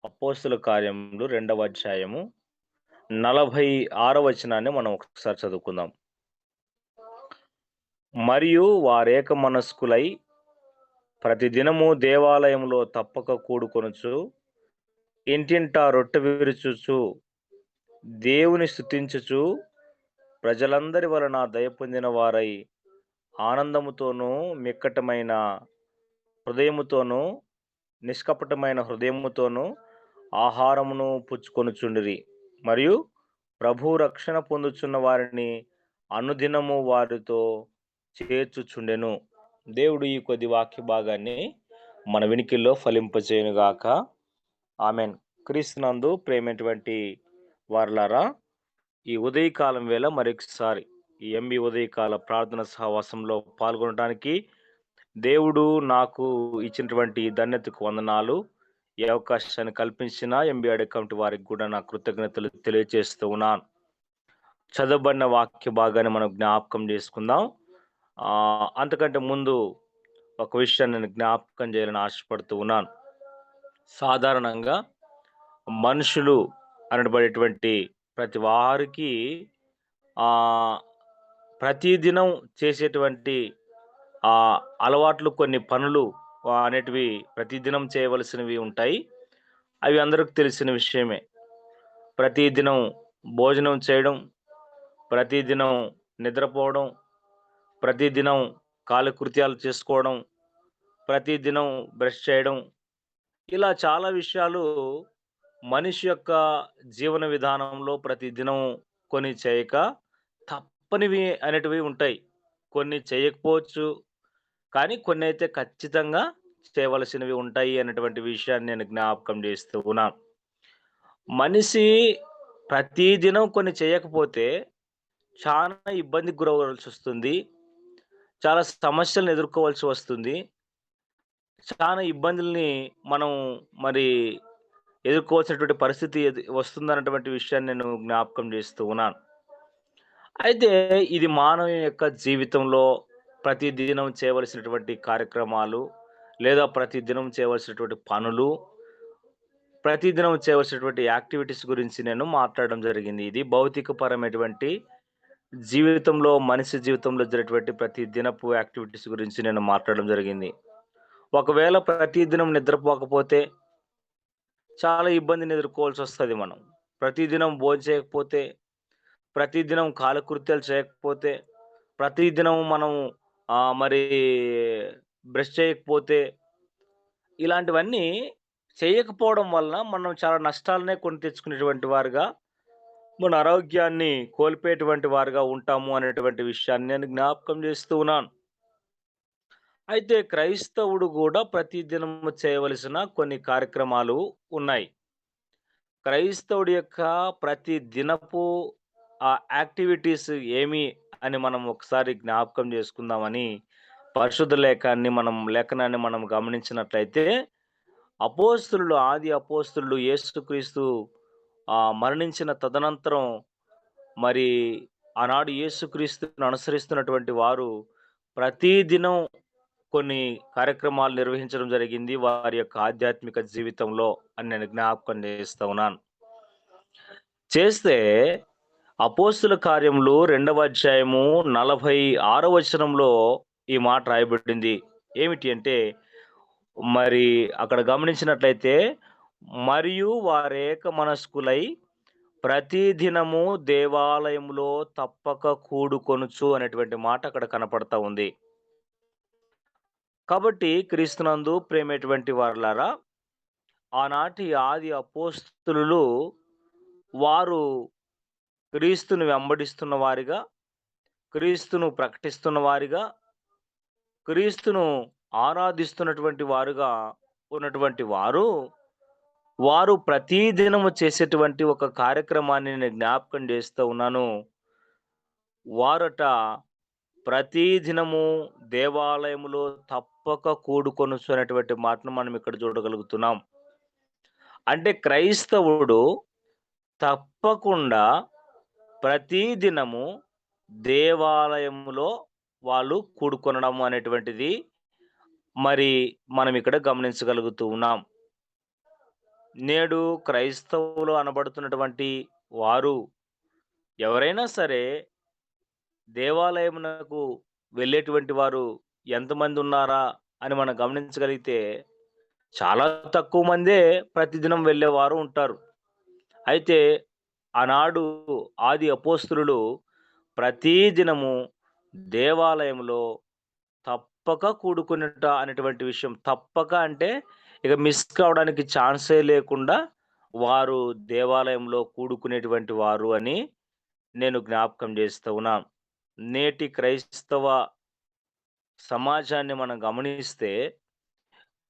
అపోస్తుల కార్యములు 2వ అధ్యాయము 46 వచనాన్ని మనం ఒకసారి చదువుకుందాం. మరియు వారేక మనస్కులై ప్రతిదినము దేవాలయములో తప్పక కూడుకొనుచు ఇంటింటా రొట్టె విరుచుచు దేవుని స్తుతించుచు ప్రజలందరి వలన దయ పొందిన వారై ఆనందముతోనూ మిక్కటమైన హృదయముతోనూ నిష్కపటమైన హృదయముతోనూ ఆహారమును పుచ్చుకొనుచుండిరి. మరియు ప్రభు రక్షణ పొందుచున్న వారిని అనుదినము వారితో చేర్చుచుండెను. దేవుడు ఈ కొద్ది వాక్య భాగాన్ని మన వినికిల్లో ఫలింపజేయునుగాక. ఆమెన్. క్రీస్తునందు ప్రేమైనటువంటి వారలారా, ఈ ఉదయకాలం వేళ మరొకసారి ఈ ఎంబి ఉదయకాల ప్రార్థన సహవాసంలో పాల్గొనడానికి దేవుడు నాకు ఇచ్చినటువంటి ధన్యతకు వందనాలు. ఈ అవకాశాన్ని కల్పించిన ఎంబీఆర్ కమిటీ వారికి కూడా నా కృతజ్ఞతలు తెలియజేస్తూ ఉన్నాను. చదవబడిన వాక్య భాగాన్ని మనం జ్ఞాపకం చేసుకుందాం. అంతకంటే ముందు ఒక విషయాన్ని నేను జ్ఞాపకం చేయాలని ఆశపడుతూ ఉన్నాను. సాధారణంగా మనుషులు అనబడేటువంటి ప్రతి వారికి ప్రతిదినం చేసేటువంటి అలవాట్లు, కొన్ని పనులు అనేటివి ప్రతిదినం చేయవలసినవి ఉంటాయి. అవి అందరికి తెలిసిన విషయమే. ప్రతిదినం భోజనం చేయడం, ప్రతిదినం నిద్రపోవడం, ప్రతిదినం కాలకృత్యాలు చేసుకోవడం, ప్రతిదినం బ్రష్ చేయడం, ఇలా చాలా విషయాలు మనిషి యొక్క జీవన విధానంలో ప్రతిదినం కొన్ని చేయక తప్పనివి అనేటివి ఉంటాయి. కొన్ని చేయకపోవచ్చు, కానీ కొన్ని అయితే ఖచ్చితంగా చేయవలసినవి ఉంటాయి అనేటువంటి విషయాన్ని నేను జ్ఞాపకం చేస్తూ ఉన్నాను. మనిషి ప్రతిదినం కొన్ని చేయకపోతే చాలా ఇబ్బందికి గురవ్వాల్సి వస్తుంది. చాలా సమస్యలను ఎదుర్కోవాల్సి వస్తుంది. చాలా ఇబ్బందుల్ని మనం మరి ఎదుర్కోవాల్సినటువంటి పరిస్థితి వస్తుందన్నటువంటి విషయాన్ని నేను జ్ఞాపకం చేస్తూ ఉన్నాను. అయితే ఇది మానవుని యొక్క జీవితంలో ప్రతిదినం చేయవలసినటువంటి కార్యక్రమాలు, లేదా ప్రతిదినం చేయవలసినటువంటి పనులు, ప్రతిదినం చేయవలసినటువంటి యాక్టివిటీస్ గురించి నేను మాట్లాడడం జరిగింది. ఇది భౌతికపరమైనటువంటి జీవితంలో, మనిషి జీవితంలో జరిగేటువంటి ప్రతి దినపు యాక్టివిటీస్ గురించి నేను మాట్లాడడం జరిగింది. ఒకవేళ ప్రతిదినం నిద్రపోకపోతే చాలా ఇబ్బందిని ఎదుర్కోవాల్సి వస్తుంది మనం. ప్రతిదినం భోజనం చేయకపోతే, ప్రతిదినం కాలకృత్యాలు చేయకపోతే, ప్రతిదినం మనం మరి బ్రష్ చేయకపోతే, ఇలాంటివన్నీ చేయకపోవడం వలన మనం చాలా నష్టాలనే కొని తెచ్చుకునేటువంటి వారుగా, మన ఆరోగ్యాన్ని కోల్పోయేటువంటి వారుగా ఉంటాము అనేటువంటి విషయాన్ని నేను జ్ఞాపకం చేస్తూ ఉన్నాను. అయితే క్రైస్తవుడు కూడా ప్రతిదినము చేయవలసిన కొన్ని కార్యక్రమాలు ఉన్నాయి. క్రైస్తవుడి యొక్క ప్రతి దినపు యాక్టివిటీస్ ఏమి అని మనం ఒకసారి జ్ఞాపకం చేసుకుందామని పరిశుద్ధ లేఖనాన్ని మనం గమనించినట్లయితే, ఆది అపోస్తులు యేసుక్రీస్తు మరణించిన తదనంతరం మరి ఆనాడు యేసుక్రీస్తును అనుసరిస్తున్నటువంటి వారు ప్రతిదినం కొన్ని కార్యక్రమాలు నిర్వహించడం జరిగింది వారి యొక్క ఆధ్యాత్మిక జీవితంలో అని నేను జ్ఞాపకం చేస్తూ ఉన్నాను. చేస్తే అపోస్తుల కార్యములు 2వ అధ్యాయము 46 వచనంలో ఈ మాట రాయబడింది. ఏమిటి అంటే, మరి అక్కడ గమనించినట్లయితే, మరియు వారేక మనస్కులై ప్రతిదినము దేవాలయంలో తప్పక కూడుకొనుచు అనేటువంటి మాట అక్కడ కనపడతా ఉంది. కాబట్టి క్రీస్తునందు ప్రేమైనటువంటి వారలారా, ఆనాటి ఆది అపోస్తులు వారు క్రీస్తును వెంబడిస్తున్న వారిగా, క్రీస్తును ప్రకటిస్తున్న వారిగా, క్రీస్తును ఆరాధిస్తున్నటువంటి వారుగా ఉన్నటువంటి వారు ప్రతిదినము చేసేటువంటి ఒక కార్యక్రమాన్ని నేను జ్ఞాపకం చేస్తూ ఉన్నాను. వారట ప్రతిదినము దేవాలయములో తప్పక కూడుకొనుచు అనేటువంటి మాటను మనం ఇక్కడ చూడగలుగుతున్నాం. అంటే క్రైస్తవుడు తప్పకుండా ప్రతిదినము దేవాలయములో వాళ్ళు కూడుకొనడం అనేటువంటిది మరి మనం ఇక్కడ గమనించగలుగుతూ ఉన్నాం. నేడు క్రైస్తవులు అనబడుతున్నటువంటి వారు ఎవరైనా సరే దేవాలయమునకు వెళ్ళేటువంటి వారు ఎంతమంది ఉన్నారా అని మనం గమనించగలిగితే చాలా తక్కువ మందే ప్రతిదినం వెళ్ళేవారు ఉంటారు. అయితే ఆనాడు ఆది అపోస్తలులు ప్రతి దినము దేవాలయంలో తప్పక కూడుకొనుట అనేటువంటి విషయం. తప్పక అంటే ఇక మిస్ కావడానికి ఛాన్సే లేకుండా వారు దేవాలయంలో కూడుకునేటువంటి వారు అని నేను జ్ఞాపకం చేస్తూ ఉన్నాను. నేటి క్రైస్తవ సమాజాన్ని మనం గమనిస్తే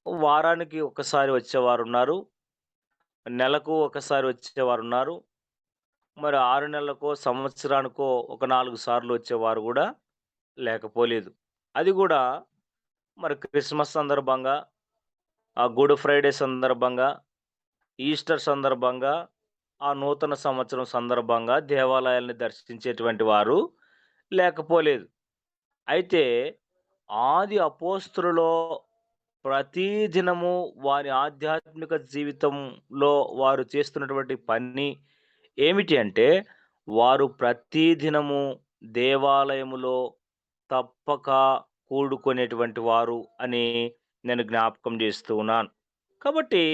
వారానికి ఒక్కసారి వచ్చేవారున్నారు. నెలకు ఒకసారి వచ్చేవారున్నారు. మరి 6 నెలలకో, సంవత్సరానికో ఒక 4 సార్లు వచ్చేవారు గూడా లేకపోలేదు. అది గూడా మరి క్రిస్మస్ సందర్భంగా, గుడ్ ఫ్రైడే సందర్భంగా, ఈస్టర్ సందర్భంగా, ఆ నూతన సంవత్సరం సందర్భంగా దేవాలయాల్ని దర్శించేటువంటి వారు లేకపోలేదు. అయితే ఆది అపోస్తలులో ప్రతి దినము వారి ఆధ్యాత్మిక జీవితంలో వారు చేస్తున్నటువంటి పని ఏమిటి అంటే, వారు ప్రతి దినము దేవాలయములో తప్పక కూడుకునేటువంటి వారు అని నేను జ్ఞాపకం చేస్తూ ఉన్నాను. కాబట్టి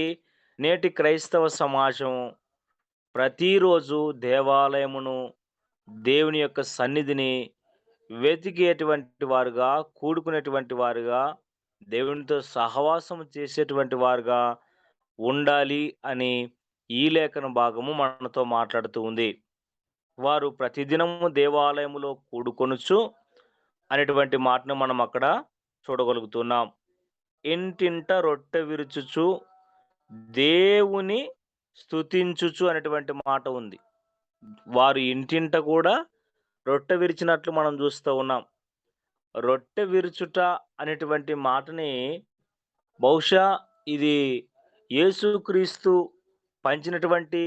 నేటి క్రైస్తవ సమాజం ప్రతిరోజు దేవాలయమును, దేవుని యొక్క సన్నిధిని వెతికేటువంటి వారుగా, కూడుకునేటువంటి వారుగా, దేవునితో సహవాసం చేసేటువంటి వారుగా ఉండాలి అని ఈ లేఖన భాగము మనతో మాట్లాడుతూ ఉంది. వారు ప్రతిదినము దేవాలయములో కూడుకొనుచు అనేటువంటి మాటను మనం అక్కడ చూడగలుగుతున్నాం. ఇంటింట రొట్టె విరుచుచు దేవుని స్తుతించుచు అనేటువంటి మాట ఉంది. వారు ఇంటింట కూడా రొట్టె విరిచినట్లు మనం చూస్తూ ఉన్నాం. రొట్టె విరుచుట అనేటువంటి మాటని బహుశా ఇది యేసుక్రీస్తు పంచినటువంటి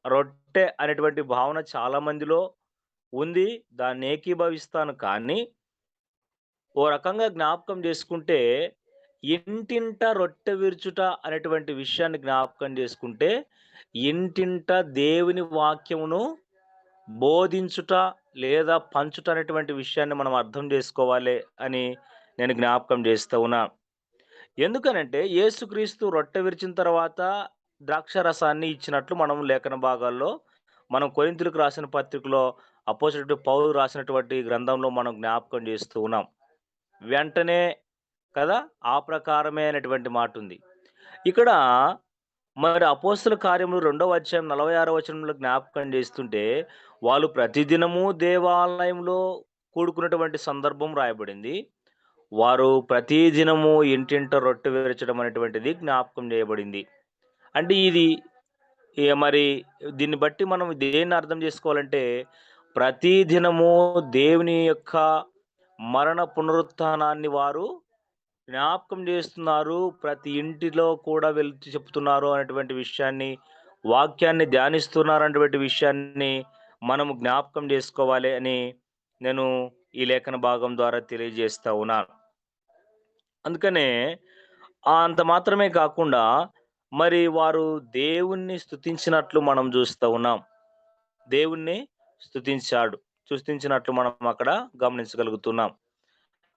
రొట్టె అనేటువంటి భావన చాలా మందిలో ఉంది. దాన్ని ఏకీభవిస్తాను. కానీ, ఓ రకంగా జ్ఞాపకం చేసుకుంటే, ఇంటింట రొట్టె విరుచుట అనేటువంటి విషయాన్ని జ్ఞాపకం చేసుకుంటే, ఇంటింట దేవుని వాక్యమును బోధించుట లేదా పంచుట అనేటువంటి విషయాన్ని మనం అర్థం చేసుకోవాలి అని నేను జ్ఞాపకం చేస్తూ ఉన్నాను. ఎందుకనంటే యేసుక్రీస్తు రొట్టె విరిచిన తర్వాత ద్రాక్షారసాన్ని ఇచ్చినట్లు మనం లేఖన భాగాల్లో మనం కొరింథీయులకు రాసిన పత్రికలో అపోస్తలుడైన పౌలు రాసినటువంటి గ్రంథంలో మనం జ్ఞాపకం చేస్తూ ఉన్నాం. వెంటనే కదా! ఆ ప్రకారమే అనేటువంటి మాటుంది. ఇక్కడ మరి అపోస్తల కార్యములు 2వ అధ్యాయం 46వ వచనంలో జ్ఞాపకం చేస్తుంటే, వాళ్ళు ప్రతిదినము దేవాలయంలో కూడుకున్నటువంటి సందర్భం రాయబడింది. వారు ప్రతి దినము ఇంటింట రొట్టె విరచడం అనేటువంటిది జ్ఞాపకం చేయబడింది. అంటే ఇది మరి దీన్ని బట్టి మనం దేన్ని అర్థం చేసుకోవాలంటే, ప్రతి దినము దేవుని యొక్క మరణ పునరుత్థానాన్ని వారు జ్ఞాపకం చేస్తున్నారు. ప్రతి ఇంటిలో కూడా వెళ్లి చెప్తున్నారు అనేటువంటి విషయాన్ని, వాక్యాన్ని ధ్యానిస్తున్నారు అనేటువంటి విషయాన్ని మనము జ్ఞాపకం చేసుకోవాలి అని నేను ఈ లేఖన భాగం ద్వారా తెలియజేస్తా ఉన్నాను. అందుకనే అంత మాత్రమే కాకుండా మరి వారు దేవుణ్ణి స్తుతించినట్లు మనం చూస్తా ఉన్నాం. దేవుణ్ణి స్తుతించినట్లు మనం అక్కడ గమనించగలుగుతున్నాం.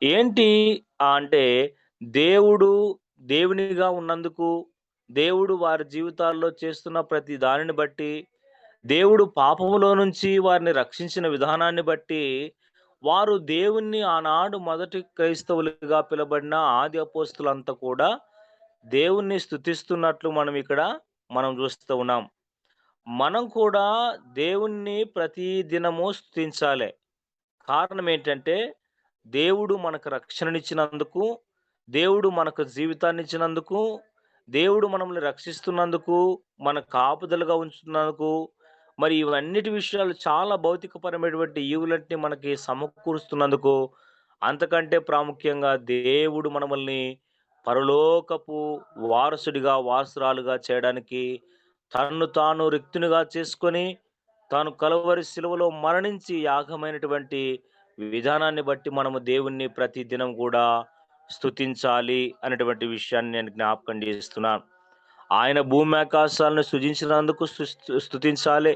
ఏంటి అంటే దేవుడు దేవునిగా ఉన్నందుకు, దేవుడు వారి జీవితాల్లో చేస్తున్న ప్రతి దానిని బట్టి, దేవుడు పాపములో నుంచి వారిని రక్షించిన విధానాన్ని బట్టి, వారు దేవుణ్ణి ఆనాడు మొదటి క్రైస్తవులుగా పిలబడిన ఆది అపోస్తలంతా కూడా దేవుణ్ణి స్తుతిస్తున్నట్లు మనం చూస్తూ ఉన్నాం. మనం కూడా దేవుణ్ణి ప్రతి దినము స్తుతించాలే. కారణం ఏంటంటే, దేవుడు మనకు రక్షణనిచ్చినందుకు, దేవుడు మనకు జీవితాన్నిచ్చినందుకు, దేవుడు మనల్ని రక్షిస్తున్నందుకు, మన కాపుదలగా ఉంచుతున్నందుకు, మరి ఇవన్నిటి విషయాలు చాలా భౌతికపరమైనటువంటి ఈవులన్నిటిని మనకి సమకూరుస్తున్నందుకు, అంతకంటే ప్రాముఖ్యంగా దేవుడు మనమల్ని పరలోకపు వారసుడిగా, వారసురాలుగా చేయడానికి తన్ను తాను రిక్తునిగా చేసుకొని, తాను కలువరి శిలువలో మరణించి యాగమైనటువంటి విధానాన్ని బట్టి మనము దేవుణ్ణి ప్రతి దినం కూడా స్తుతించాలి అనేటువంటి విషయాన్ని నేను జ్ఞాపకం చేస్తున్నాను. ఆయన భూమి ఆకాశాలను సృజించినందుకు స్తుతించాలి.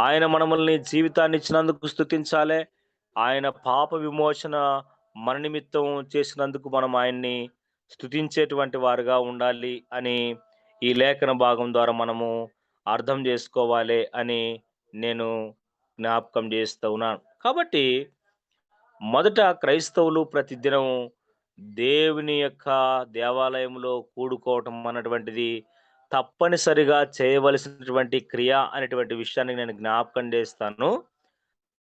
ఆయన మనమల్ని జీవితాన్ని ఇచ్చినందుకు స్తుతించాలి. ఆయన పాప విమోచన మన నిమిత్తం చేసినందుకు మనం ఆయన్ని స్తుతించేటువంటి వారుగా ఉండాలి అని ఈ లేఖన భాగం ద్వారా మనము అర్థం చేసుకోవాలి అని నేను జ్ఞాపకం చేస్తూ ఉన్నాను. కాబట్టి మొదట క్రైస్తవులు ప్రతిదినం దేవుని యొక్క దేవాలయంలో కూడుకోవటం అన్నటువంటిది తప్పనిసరిగా చేయవలసినటువంటి క్రియ అనేటువంటి విషయాన్ని నేను జ్ఞాపకం చేస్తాను.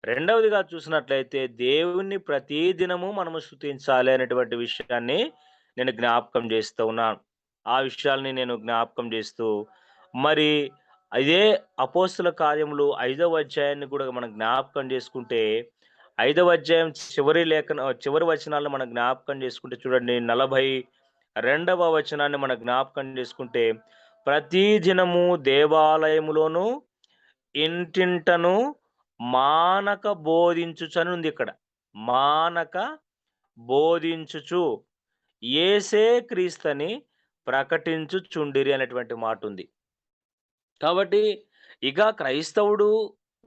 రెండవదిగా చూసినట్లయితే దేవుణ్ణి ప్రతి దినము మనము స్తుతించాలి అనేటువంటి విషయాన్ని నేను జ్ఞాపకం చేస్తూ ఉన్నాను. ఆ విషయాల్ని నేను జ్ఞాపకం చేస్తూ మరి అదే అపోస్తుల కార్యములు 5వ అధ్యాయాన్ని కూడా మనం జ్ఞాపకం చేసుకుంటే 5వ అధ్యాయం చివరి వచనాలను మనం జ్ఞాపకం చేసుకుంటే చూడండి 42వ వచనాన్ని మనం జ్ఞాపకం చేసుకుంటే ప్రతి దినము దేవాలయములోను ఇంటింటను మానక బోధించుచని ఉంది ఇక్కడ. మానక బోధించుచు యేసే క్రీస్తని ప్రకటించుచుండిరి అనేటువంటి మాటుంది. కాబట్టి ఇక క్రైస్తవుడు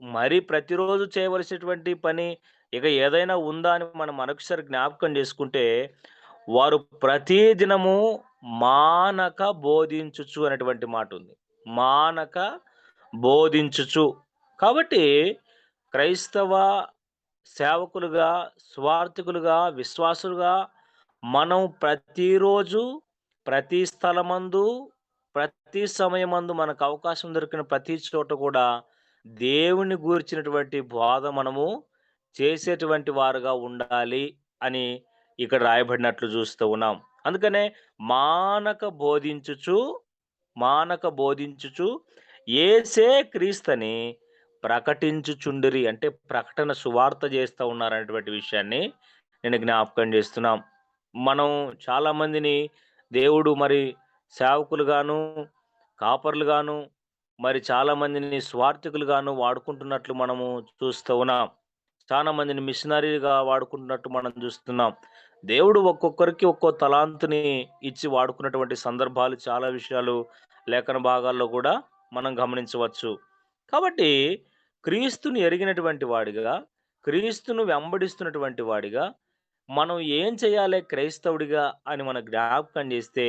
మరి ప్రతిరోజు చేయవలసినటువంటి పని ఇక ఏదైనా ఉందా అని మనం మరొకసారి జ్ఞాపకం చేసుకుంటే, వారు ప్రతి దినము మానక బోధించుచు అనేటువంటి మాటుంది. మానక బోధించుచు. కాబట్టి క్రైస్తవ సేవకులుగా, స్వార్థికులుగా, విశ్వాసులుగా మనం ప్రతిరోజు, ప్రతి స్థలమందు, ప్రతి సమయమందు మనకు అవకాశం దొరికిన ప్రతి చోట కూడా దేవుని గూర్చినటువంటి బోధ మనము చేసేటువంటి వారుగా ఉండాలి అని ఇక్కడ రాయబడినట్లు చూస్తూ ఉన్నాం. అందుకనే మానక బోధించుచు, మానక బోధించుచు యేసే క్రీస్తని ప్రకటించుచుండిరి అంటే ప్రకటన సువార్త చేస్తా ఉన్నారనేటువంటి విషయాన్ని నేను జ్ఞాపకం చేస్తున్నాం. మనం చాలా మందిని దేవుడు మరి సేవకులుగాను, కాపరులుగాను, మరి చాలా మందిని స్వార్థికులుగాను వాడుకుంటున్నట్లు మనము చూస్తూ ఉన్నాం. చాలా మందిని మిషనరీగా వాడుకుంటున్నట్టు మనం చూస్తున్నాం. దేవుడు ఒక్కొక్కరికి ఒక్కో తలాంతుని ఇచ్చి వాడుకున్నటువంటి సందర్భాలు చాలా విషయాలు లేఖన భాగాల్లో కూడా మనం గమనించవచ్చు. కాబట్టి క్రీస్తుని ఎరిగినటువంటి వాడిగా, క్రీస్తును వెంబడిస్తున్నటువంటి వాడిగా, మనం ఏం చేయాలి క్రైస్తవుడిగా అని మనం జ్ఞాపకం చేస్తే,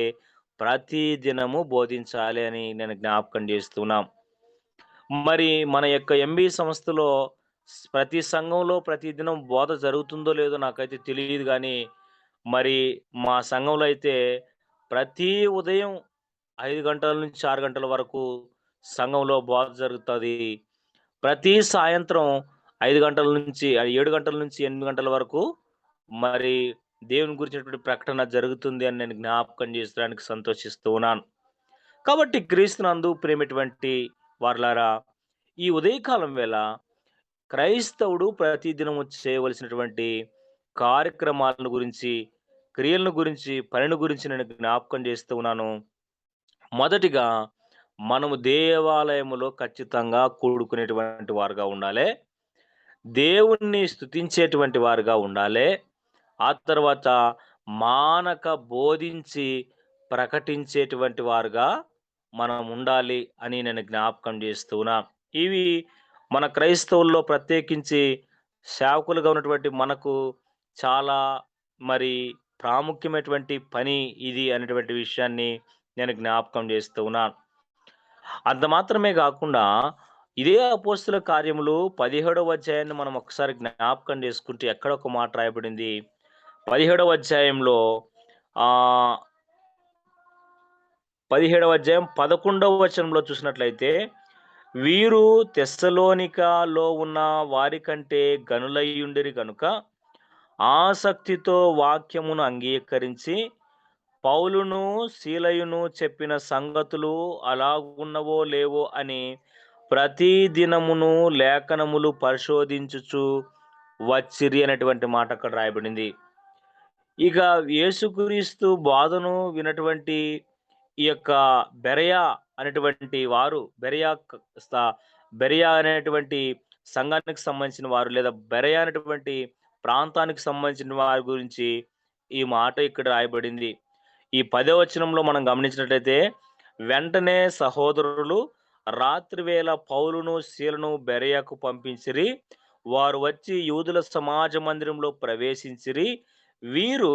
ప్రతి దినము బోధించాలి అని నేను జ్ఞాపకం చేస్తున్నాం. మరి మన యొక్క ఎంబీ సంస్థలో ప్రతి సంఘంలో ప్రతిదినం బోధ జరుగుతుందో లేదో నాకైతే తెలియదు గానీ, మరి మా సంఘంలో అయితే ప్రతి ఉదయం 5 గంటల నుంచి 6 గంటల వరకు సంఘంలో బోధ జరుగుతది. ప్రతి సాయంత్రం 5 గంటల నుంచి 7 గంటల నుంచి 8 గంటల వరకు మరి దేవుని గురించినటువంటి ప్రకటన జరుగుతుంది అని నేను జ్ఞాపకం చేసుకోవడానికి సంతోషిస్తూ ఉన్నాను. కాబట్టి క్రీస్తునందు ప్రేమటువంటి వారలారా, ఈ ఉదయకాలం వేళ క్రైస్తవుడు ప్రతిదినము చేయవలసినటువంటి కార్యక్రమాలను గురించి, క్రియలను గురించి, పనిని గురించి నేను జ్ఞాపకం చేస్తూ ఉన్నాను. మొదటిగా మనము దేవాలయములో ఖచ్చితంగా కూడుకునేటువంటి వారుగా ఉండాలే. దేవుణ్ణి స్తుతించేటువంటి వారుగా ఉండాలే. ఆ తర్వాత మానక బోధించి ప్రకటించేటువంటి వారుగా మనం ఉండాలి అని నేను జ్ఞాపకం చేస్తూ ఉన్నా. ఇవి మన క్రైస్తవుల్లో ప్రత్యేకించి సేవకులుగా ఉన్నటువంటి మనకు చాలా మరి ప్రాముఖ్యమైనటువంటి పని ఇది అనేటువంటి విషయాన్ని నేను జ్ఞాపకం చేస్తూ ఉన్నాను. అంత మాత్రమే గాకుండా, ఇదే అపోస్తుల కార్యములు 17వ అధ్యాయాన్ని మనం ఒకసారి జ్ఞాపకం చేసుకుంటే ఎక్కడ ఒక మాట రాయబడింది. 17వ అధ్యాయంలో ఆహ్, 17వ అధ్యాయం 11వ వచనంలో చూసినట్లయితే, వీరు తెస్సలోనికలో ఉన్న వారికంటే గనులయ్యుండిరి గనుక, ఆసక్తితో వాక్యమును అంగీకరించి పౌలును, సీలయును చెప్పిన సంగతులు అలాగున్నవో లేవో అని ప్రతి దినమును లేఖనములు పరిశోధించుచు వచ్చిరి అనేటువంటి మాట అక్కడ రాయబడింది. ఇక యేసుక్రీస్తు బోధను విన్నటువంటి ఈ యొక్క బెరయ అనేటువంటి వారు బెరయ అనేటువంటి సంఘానికి సంబంధించిన వారు లేదా బెరయ అనేటువంటి ప్రాంతానికి సంబంధించిన వారి గురించి ఈ మాట ఇక్కడ రాయబడింది. ఈ 10వ వచనంలో మనం గమనించినట్లయితే, వెంటనే సహోదరులు రాత్రివేళ పౌలును, సీలను బెరయకు పంపించిరి. వారు వచ్చి యూదుల సమాజ మందిరంలో ప్రవేశించిరి. వీరు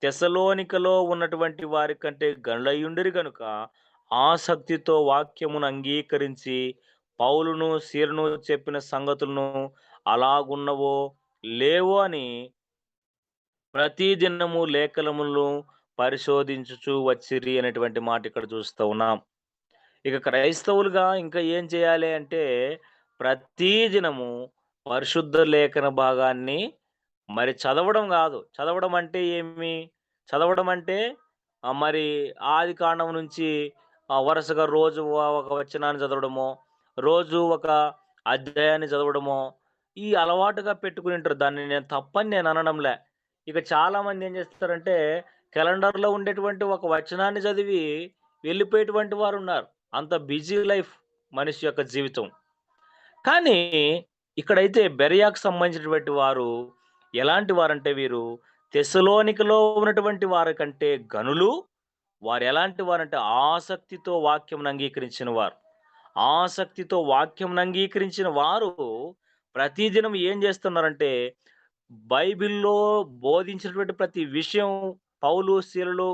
తెస్సలోనికలో ఉన్నటువంటి వారి కంటే గనులయ్యుండిరి గనుక ఆసక్తితో వాక్యమును అంగీకరించి పౌలును, సీలను చెప్పిన సంగతులను అలాగున్నవో లేవో అని ప్రతి దినము లేఖనములను పరిశోధించుచు వచ్చిరి అనేటువంటి మాట ఇక్కడ చూస్తూ ఉన్నాం. ఇక క్రైస్తవులుగా ఇంకా ఏం చేయాలి అంటే, ప్రతి దినము పరిశుద్ధ లేఖన భాగాన్ని మరి చదవడం గాదు. చదవడం అంటే ఏమి? చదవడం అంటే మరి ఆదికాండం నుంచి వరుసగా రోజు ఒక వచనాన్ని చదవడమో, రోజు ఒక అధ్యాయాన్ని చదవడమో, ఈ అలవాటుగా పెట్టుకునింటారు. దాన్ని నేను తప్పని నేను అనడంలే. ఇక చాలామంది ఏం చేస్తారంటే, క్యాలెండర్‌లో ఉండేటువంటి ఒక వచనాన్ని చదివి వెళ్ళిపోయేటువంటి వారున్నారు. అంత బిజీ లైఫ్ మనిషి యొక్క జీవితం. కానీ ఇక్కడైతే బెరయాకు సంబంధించినటువంటి వారు ఎలాంటి వారంటే వీరు తెస్సలోనికలో ఉన్నటువంటి వారి కంటే గనులు. వారు ఎలాంటి వారంటే ఆసక్తితో వాక్యమును అంగీకరించిన వారు. ఆసక్తితో వాక్యమును అంగీకరించిన వారు ప్రతిదినం ఏం చేస్తున్నారంటే బైబిల్‌లో బోధించినటువంటి ప్రతి విషయం పౌలు, సీలలు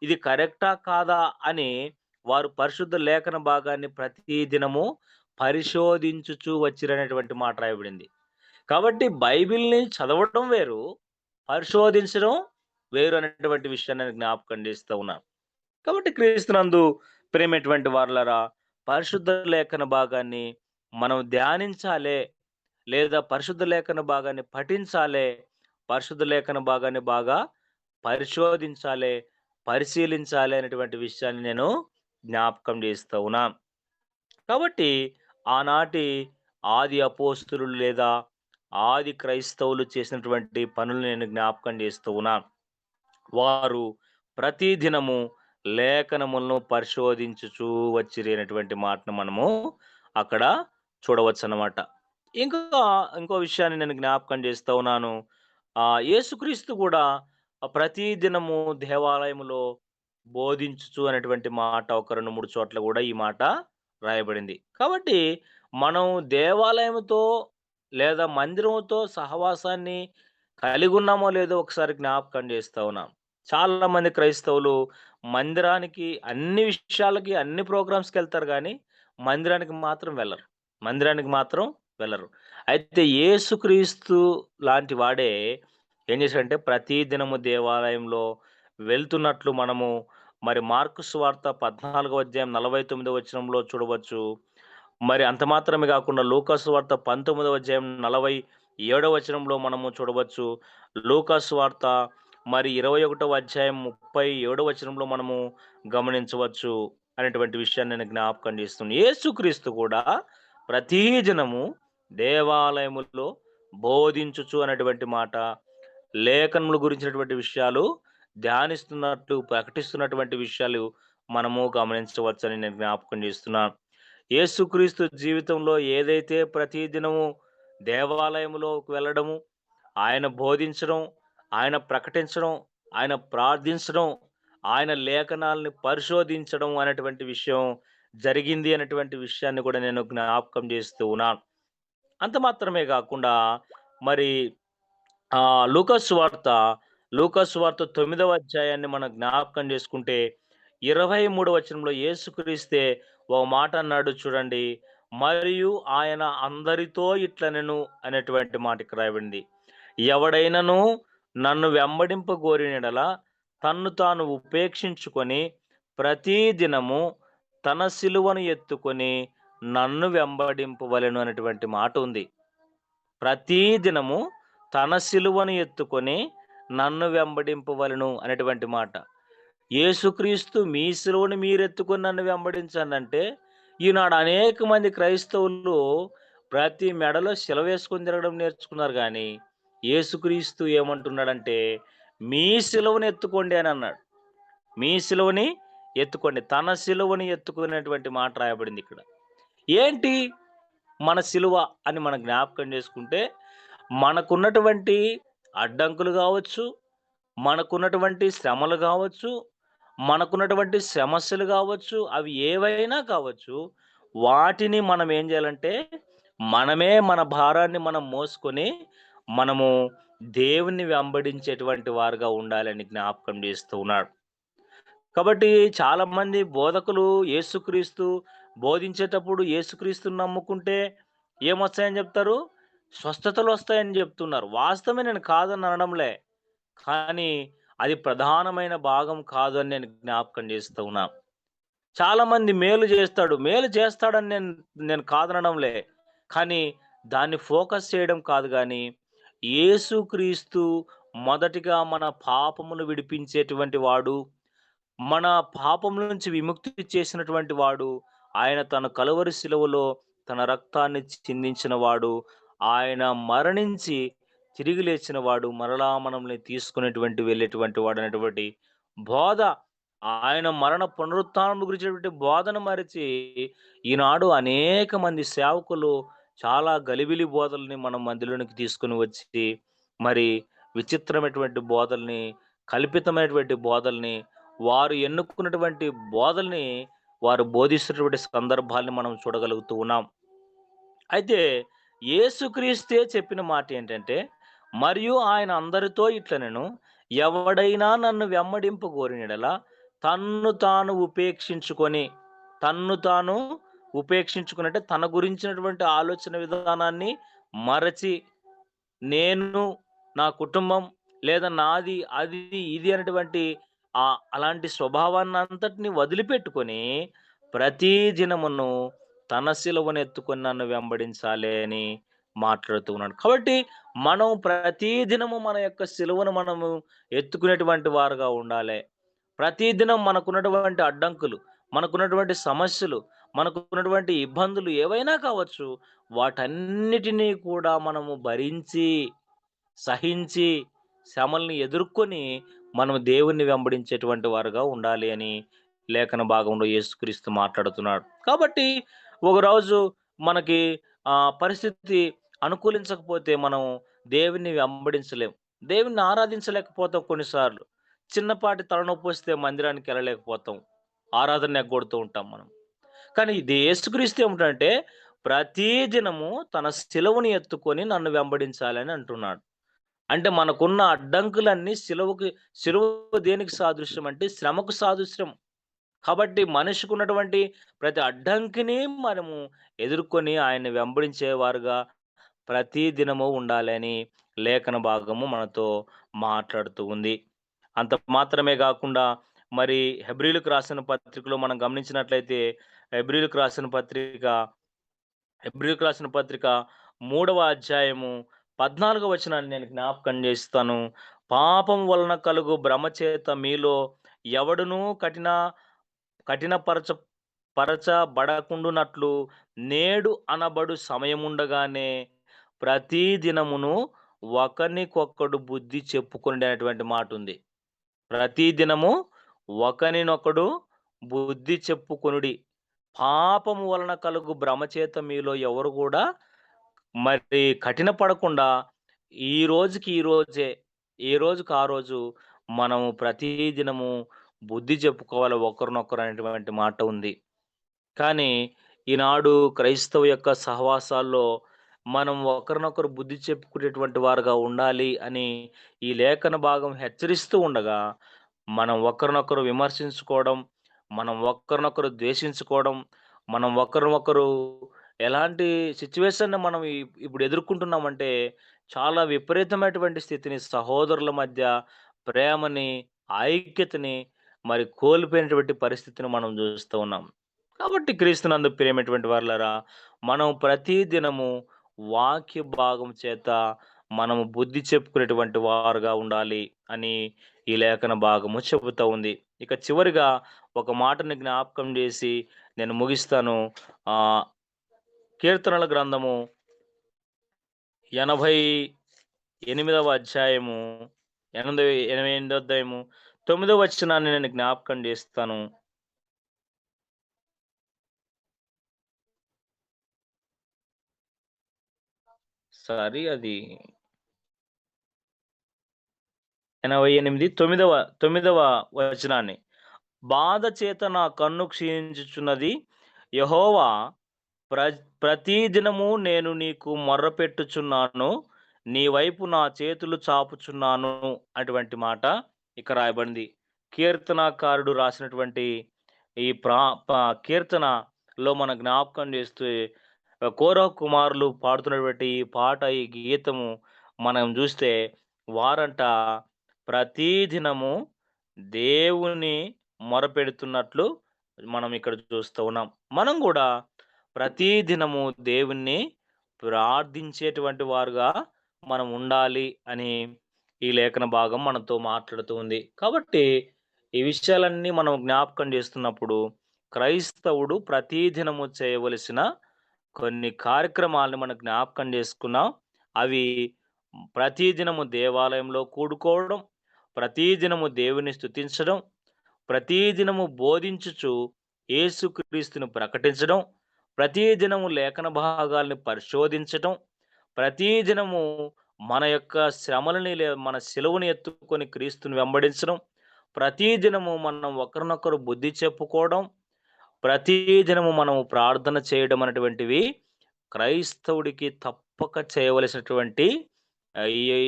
ఇది కరెక్టా? కాదా? అని వారు పరిశుద్ధ లేఖన భాగాన్ని ప్రతి దినము పరిశోధించుచు వచ్చిరనేటువంటి మాట రాయబడింది. కాబట్టి బైబిల్‌ని చదవడం వేరు, పరిశోధించడం వేరు అనేటువంటి విషయాన్ని నేను జ్ఞాపకం చేస్తూ ఉన్నాను. కాబట్టి క్రీస్తునందు ప్రియమైనటువంటి వారలారా, పరిశుద్ధ లేఖన భాగాన్ని మనం ధ్యానించాలే, లేదా పరిశుద్ధ లేఖన భాగాన్ని పఠించాలే, పరిశుద్ధ లేఖన భాగాన్ని బాగా పరిశోధించాలే, పరిశీలించాలి అనేటువంటి విషయాన్ని నేను జ్ఞాపకం చేస్తూ ఉన్నాను. కాబట్టి ఆనాటి ఆది అపోస్తులు లేదా ఆది క్రైస్తవులు చేసినటువంటి పనులు నేను జ్ఞాపకం చేస్తూ ఉన్నాను. వారు ప్రతి దినము లేఖనములను పరిశోధించుచూ వచ్చిరి అనేటువంటి మాటను మనము అక్కడ చూడవచ్చన్నమాట. ఇంకా ఇంకో విషయాన్ని నేను జ్ఞాపకం చేస్తా ఉన్నాను. యేసుక్రీస్తు కూడా ప్రతి దినము దేవాలయములో బోధించుచు అనేటువంటి మాట ఒక 2, 3 చోట్ల గూడా ఈ మాట రాయబడింది. కాబట్టి మనం దేవాలయముతో లేదా మందిరముతో సహవాసాన్ని కలిగున్నామో లేదో ఒకసారి జ్ఞాపకం చేస్తా ఉన్నాం. చాలా మంది క్రైస్తవులు మందిరానికి అన్ని విషయాలకి, అన్ని ప్రోగ్రామ్స్‌కెళ్తారు గానీ, మందిరానికి మాత్రం వెళ్లరు. మందిరానికి మాత్రం వెళ్లరు. అయితే యేసుక్రీస్తు లాంటి వాడే ఏం చేశాడంటే ప్రతి దినము దేవాలయంలో వెళ్తున్నట్లు మనము మరి మార్కు సువార్త 14వ అధ్యాయం 49వ వచనంలో చూడవచ్చు. మరి అంత మాత్రమే గాకుండా లూకాసు సువార్త 19వ అధ్యాయం 47వ వచనంలో మనము చూడవచ్చు. లూకాసు సువార్త మరి 21వ అధ్యాయం 37వ వచనంలో మనము గమనించవచ్చు అనేటువంటి విషయాన్ని నేను జ్ఞాపకం చేస్తున్నాను. యేసుక్రీస్తు కూడా ప్రతి దినము దేవాలయములో బోధించుచు అనేటువంటి మాట, లేఖనముల గురించినటువంటి విషయాలు ధ్యానిస్తున్నట్లు, ప్రకటిస్తున్నటువంటి విషయాలు మనము గమనించవచ్చని నేను జ్ఞాపకం చేస్తున్నాను. యేసుక్రీస్తు జీవితంలో ఏదైతే ప్రతి దినము దేవాలయములోకి వెళ్ళడము, ఆయన బోధించడం, ఆయన ప్రకటించడం, ఆయన ప్రార్థించడం, ఆయన లేఖనాల్ని పరిశోధించడం అనేటువంటి విషయం జరిగింది అనేటువంటి విషయాన్ని కూడా నేను జ్ఞాపకం చేస్తూ ఉన్నాను. అంత మాత్రమే గాకుండా మరి లూకాసు సువార్త, లూకాసు సువార్త 9వ అధ్యాయాన్ని మనం జ్ఞాపకం చేసుకుంటే 23వ వచనంలో యేసుక్రీస్తే ఓ మాట అన్నాడు చూడండి. మరియు ఆయన అందరితో ఇట్లనెను అనేటువంటి మాట ఇక్కడ రాయబడింది. ఎవడైనను నన్ను వెంబడింపగోరిన యెడల తన్ను తాను ఉపేక్షించుకొని ప్రతి దినము తన సిలువను ఎత్తుకొని నన్ను వెంబడింపవలెను అనేటువంటి మాట ఉంది. ప్రతి దినము తన సిలువను ఎత్తుకొని నన్ను వెంబడింపవలెను అనేటువంటి మాట. యేసుక్రీస్తు మీ సిలువను మీరెత్తుకొని నన్ను వెంబడించండంటే, ఈనాడు అనేక మంది క్రైస్తవులు ప్రతి మెడలో సిలువేసుకొని తిరగడం నేర్చుకున్నారు గానీ, యేసుక్రీస్తు ఏమంటున్నాడంటే, మీ సిలువను ఎత్తుకోండి అని అన్నాడు. మీ సిలువని ఎత్తుకోండి. తన సిలువని ఎత్తుకునేటువంటి మాట రాయబడింది ఇక్కడ. ఏంటి మన సిలువ అని మనం జ్ఞాపకం చేసుకుంటే, మనకున్నటువంటి అడ్డంకులు గావచ్చు, మనకున్నటువంటి శ్రమలు గావచ్చు, మనకున్నటువంటి సమస్యలు గావచ్చు, అవి ఏవైనా కావచ్చు, వాటిని మనం ఏం జేయాలంటే, మనమే మన భారాన్ని మనం మోసుకొని, మనము దేవుణ్ణి వెంబడించేటువంటి వారుగా ఉండాలని జ్ఞాపకం జేస్తూ ఉన్నాడు. కాబట్టి చాలామంది బోధకులు యేసుక్రీస్తు బోధించేటప్పుడు యేసుక్రీస్తుని నమ్ముకుంటే ఏమొస్తాయని జెప్తారు? స్వస్థతలొస్తాయని జెప్తున్నారు. వాస్తవమే, నేను కాదని అనడంలే. కానీ అది ప్రధానమైన భాగం కాదు అని నేను జ్ఞాపకం చేస్తూ ఉన్నా. చాలామంది మేలు జేస్తాడు. మేలు చేస్తాడని నేను నేను కాదనడంలే. కానీ దాన్ని ఫోకస్ చేయడం కాదు గానీ, యేసుక్రీస్తు మొదటిగా మన పాపమును విడిపించేటువంటి వాడు. మన పాపముల నుంచి విముక్తి చేసినటువంటి వాడు. ఆయన తన కలువరి శిలువలో తన రక్తాన్ని చిందించిన వాడు. ఆయన మరణించి తిరిగి లేచిన వాడు. మరలా మనల్ని తీసుకునేటువంటి వెళ్ళేటువంటి వాడనేటువంటి బోధ, ఆయన మరణ పునరుత్థానం గురించినటువంటి బోధన మరిచి, ఈనాడు అనేక మంది సేవకులు చాలా గలిబిలి బోధల్ని మన మధ్యలోనికి తీసుకొని వచ్చి, మరి విచిత్రమైనటువంటి బోధల్ని, కల్పితమైనటువంటి బోధల్ని, వారు ఎన్నుకున్నటువంటి బోధల్ని వారు బోధిస్తున్నటువంటి సందర్భాల్ని మనం చూడగలుగుతూ ఉన్నాం. అయితే యేసుక్రీస్తే చెప్పిన మాటేంటంటే, మరియు ఆయన అందరితో ఇట్లనెను, ఎవడైనా నన్ను వెంబడింపగోరిన యెడల తన్ను తాను ఉపేక్షించుకొని, తన్ను తాను ఉపేక్షించుకొనంటే తన గురించినటువంటి ఆలోచన విధానాన్ని మరచి, నేను, నా కుటుంబం లేదా నాది, అది, ఇది అనేటువంటి అలాంటి స్వభావాన్నంతటిని వదిలిపెట్టుకొని, ప్రతి దినమును తన సిలువనెత్తుకొని నన్ను వెంబడించాలి అని మాట్లాడుతూ ఉన్నాడు. కాబట్టి మనం ప్రతి దినము మన యొక్క సిలువను మనము ఎత్తుకునేటువంటి వారుగా ఉండాలె. ప్రతిదినం మనకున్నటువంటి అడ్డంకులు, మనకున్నటువంటి సమస్యలు, మనకున్నటువంటి ఇబ్బందులు ఏవైనా కావచ్చు, వాటన్నిటిని కూడా మనము భరించి, సహించి, శ్రమల్ని ఎదుర్కొని, మనం దేవుణ్ణి వెంబడించేటువంటి వారుగా ఉండాలి అని లేఖన భాగంలో యేసుక్రీస్తు మాట్లాడుతున్నాడు. కాబట్టి ఒకరోజు మనకి పరిస్థితి అనుకూలించకపోతే మనం దేవుణ్ణి వెంబడించలేం. దేవుణ్ణి ఆరాధించలేకపోతాం కొన్నిసార్లు. చిన్నపాటి తలనొప్పొస్తే మందిరానికెళ్ళలేకపోతాం. ఆరాధన ఎగ్గొడుతూ ఉంటాం మనం. కానీ ఇది యేసుక్రీస్తు ఏమిటంటే, ప్రతి దినము తన సిలువని ఎత్తుకొని నన్ను వెంబడించాలని అంటున్నాడు. అంటే మనకున్న అడ్డంకులన్నీ సిలువ దేనికి సాదృశ్యం అంటే శ్రమకు సాదృశ్యం. కాబట్టి మనిషికున్నటువంటి ప్రతి అడ్డంకిని మనము ఎదుర్కొని ఆయన్ని వెంబడించేవారుగా ప్రతి దినము ఉండాలని లేఖన భాగము మనతో మాట్లాడుతూ ఉంది. అంత మాత్రమే గాకుండా మరి హెబ్రీయులకు రాసిన పత్రికలో మనం గమనించినట్లయితే హెబ్రీయులకు రాసిన పత్రిక హెబ్రీయులకు రాసిన పత్రిక 3వ అధ్యాయము 14వ వచనాన్ని నేను జ్ఞాపకం చేస్తాను. పాపం వలన కలుగు భ్రమ చేత మీలో ఎవడునూ కఠినపరచ పరచబడకుండునట్లు నేడు అనబడు సమయముండగానే ప్రతి దినమును ఒకనికొకడు బుద్ధి చెప్పుకొనుడి అనేటువంటి మాటుంది. ప్రతి దినము ఒకనినొకడు బుద్ధి చెప్పుకొనుడి. పాపము వలన కలుగు భ్రమ చేత మీలో ఎవరు గూడా మరి కఠినపడకుండా ఈ రోజుకి ఈ రోజే, ఏ రోజుకి ఆ రోజు మనము ప్రతి దినము బుద్ధి చెప్పుకోవాలి ఒకరినొకరు అనేటువంటి మాట ఉంది. కానీ ఈనాడు క్రైస్తవ యొక్క సహవాసాల్లో మనం ఒకరినొకరు బుద్ధి చెప్పుకునేటువంటి వారుగా ఉండాలి అని ఈ లేఖన భాగం హెచ్చరిస్తూ ఉండగా, మనం ఒకరినొకరు విమర్శించుకోవడం, మనం ఒకరినొకరు ద్వేషించుకోవడం, మనం ఒకరినొకరు ఎలాంటి సిట్యుయేషన్‌ని మనం ఇప్పుడు ఎదుర్కొంటున్నామంటే, చాలా విపరీతమైనటువంటి స్థితిని సహోదరుల మధ్య ప్రేమని, ఐక్యతని మరి కోల్పోయినటువంటి పరిస్థితిని మనం చూస్తూ ఉన్నాం. కాబట్టి క్రీస్తునందు ప్రియమైనటువంటి వారలారా, మనం ప్రతి దినము వాక్య భాగం చేత మనము బుద్ధి చెప్పుకునేటువంటి వారుగా ఉండాలి అని ఈ లేఖన భాగము చెబుతా ఉంది. ఇక చివరిగా ఒక మాటని జ్ఞాపకం చేసి నేను ముగిస్తాను. ఆహ్, కీర్తనల గ్రంథము 88వ అధ్యాయము 88 అధ్యాయము 9వ వచనాన్ని నేను జ్ఞాపకం చేస్తాను. సారీ, అది 88 9వ వచనాన్ని. బాధ చేత నా కన్ను క్షీణించుచున్నది. యెహోవా ప్ర ప్రతిదినము నేను నీకు మొర్రపెట్టుచున్నాను. నీ వైపు నా చేతులు చాపుచున్నాను అటువంటి మాట ఇక్కడ రాయబడింది. కీర్తనాకారుడు రాసినటువంటి ఈ ప్రా ప కీర్తనలో మన జ్ఞాపకం చేస్తే కోరహు కుమారులు పాడుతున్నటువంటి ఈ పాట, ఈ గీతము మనం జూస్తే వారంట ప్రతిదినము దేవుని మొరపెడుతున్నట్లు మనం ఇక్కడ చూస్తూ ఉన్నాం. మనం గూడా ప్రతిదినము దేవుణ్ణి ప్రార్థించేటువంటి వారుగా మనం ఉండాలి అని ఈ లేఖన భాగం మనతో మాట్లాడుతూ ఉంది. కాబట్టి ఈ విషయాలన్నీ మనం జ్ఞాపకం చేస్తున్నప్పుడు క్రైస్తవుడు ప్రతిదినము చేయవలసిన కొన్ని కార్యక్రమాలను మనం జ్ఞాపకం చేసుకున్నాం. అవి ప్రతిదినము దేవాలయంలో కూడుకోవడం, ప్రతిదినము దేవుని స్తుతించడం, ప్రతిదినము బోధించుచు యేసుక్రీస్తును ప్రకటించడం, ప్రతిదినము లేఖన భాగాల్ని పరిశోధించటం, ప్రతిదినము మన యొక్క శ్రమలని మన సిలువను ఎత్తుకొని క్రీస్తుని వెంబడించడం, ప్రతిదినము మనం ఒకరినొకరు బుద్ధి చెప్పుకోవడం, ప్రతిదినము మనము ప్రార్థన చేయడం అనేటువంటివి క్రైస్తవుడికి తప్పక చేయవలసినటువంటి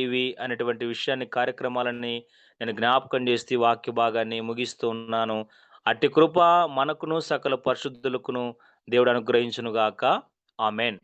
ఇవి అనేటువంటి విషయాన్ని కార్యక్రమాలన్నీ నేను జ్ఞాపకం చేస్తూ ఈ వాక్య భాగాన్ని ముగిస్తూ ఉన్నాను. అట్టి కృప మనకును సకల పరిశుద్ధులకును దేవుడు అనుగ్రహించును గాక. ఆమేన్.